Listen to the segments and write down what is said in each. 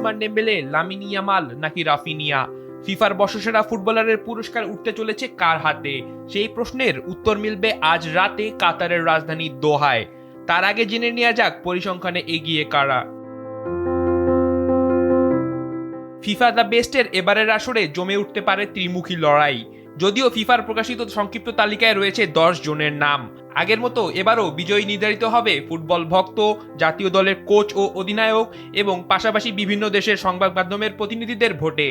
Usman Dembélé, Lamine Yamal নাকি Raphinha? ফিফার বর্ষসেরা ফুটবলারের পুরস্কার উঠতে চলেছে কার হাতে? সেই প্রশ্নের উত্তর মিলবে আজ রাতে কাতারের রাজধানী দোহায়। তার আগে জেনে নেওয়া যাক পরিসংখ্যানে এগিয়ে কারা। ফিফা দ্য বেস্টের এবারের আসরে জমে উঠতে পারে ত্রিমুখী লড়াই। যদিও ফিফার প্রকাশিত সংক্ষিপ্ত তালিকায় রয়েছে 10 জনের নাম, আগের মতো এবারও বিজয়ী নির্ধারিত হবে ফুটবল ভক্ত, জাতীয় দলের কোচ ও অধিনায়ক এবং পাশাপাশি বিভিন্ন দেশের সংবাদ মাধ্যমের প্রতিনিধিদের ভোটে।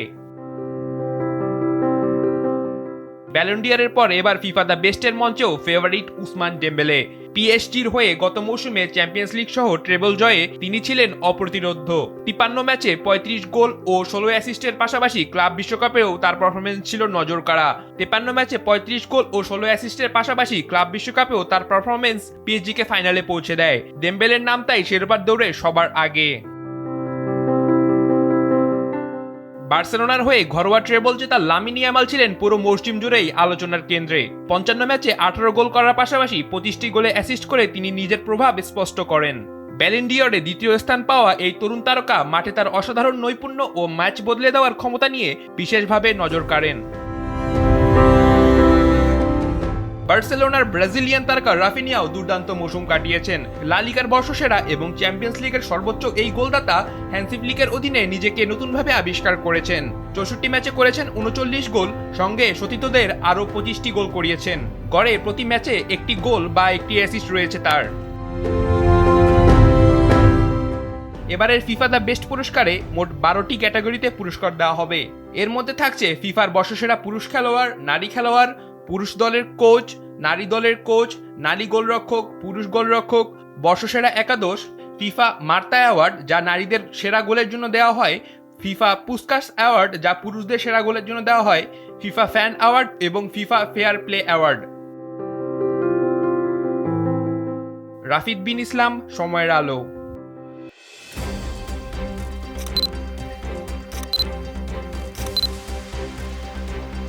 ব্যালন ডি'অরের পর এবার ফিফা দ্য বেস্টের মঞ্চেও ফেভারিট উসমান ডেম্বেলে। পিএসজির হয়ে গত মৌসুমে চ্যাম্পিয়ন্স লিগ সহ ট্রেবল জয়ে তিনি ছিলেন অপ্রতিরোধ্য। 53 ম্যাচে 35 গোল ও 16 অ্যাসিস্টের পাশাপাশি ক্লাব বিশ্বকাপেও তার পারফরমেন্স ছিল নজরকাড়া। 53 ম্যাচে 35 গোল ও 16 অ্যাসিস্টের পাশাপাশি ক্লাব বিশ্বকাপেও তার পারফরমেন্স পিএসজিকে ফাইনালে পৌঁছে দেয়। ডেম্বেলের নাম তাই শিরোপার দৌড়ে সবার আগে। বার্সেলোনার হয়ে ঘরোয়া ট্রেবল জেতা লামিন ইয়ামাল ছিলেন পুরো মৌসুম জুড়েই আলোচনার কেন্দ্রে। 55 ম্যাচে 18 গোল করার পাশাপাশি 25টি গোলে অ্যাসিস্ট করে তিনি নিজের প্রভাব স্পষ্ট করেন। ব্যালন ডি'অরে দ্বিতীয় স্থান পাওয়া এই তরুণ তারকা মাঠে তার অসাধারণ নৈপুণ্য ও ম্যাচ বদলে দেওয়ার ক্ষমতা নিয়ে বিশেষভাবে নজর কাড়েন। বার্সেলোনার ব্রাজিলিয়ান তারকা রাফিনিয়াও দুর্দান্ত মৌসুম কাটিয়েছেন। লা লিগার বর্ষসেরা এবং চ্যাম্পিয়ন্স লিগের সর্বোচ্চ এই গোলদাতা হ্যান্সি ফ্লিকের অধীনে নিজেকে নতুনভাবে আবিষ্কার করেছেন। 64 ম্যাচে করেছেন 39 গোল, সঙ্গে সতীর্থদের আরও 25টি গোল করিয়েছেন। গড়ে প্রতি ম্যাচে একটি গোল বা একটি অ্যাসিস্ট রয়েছে তার। এবারের ফিফা দ্য বেস্ট পুরস্কারে মোট 12টি ক্যাটাগরিতে পুরস্কার দেওয়া হবে। এর মধ্যে থাকছে ফিফার বর্ষসেরা পুরুষ খেলোয়াড়, নারী খেলোয়াড়, পুরুষ দলের কোচ, নারী দলের কোচ, নারী গোলরক্ষক, পুরুষ গোলরক্ষক, বর্ষসেরা একাদশ, ফিফা মার্তা অ্যাওয়ার্ড যা নারীদের সেরা গোলের জন্য দেওয়া হয়, ফিফা পুস্কাস অ্যাওয়ার্ড যা পুরুষদের সেরা গোলের জন্য দেওয়া হয়, ফিফা ফ্যান অ্যাওয়ার্ড এবং FIFA fair play award. Rafid Bin Islam, সময়ের আলো।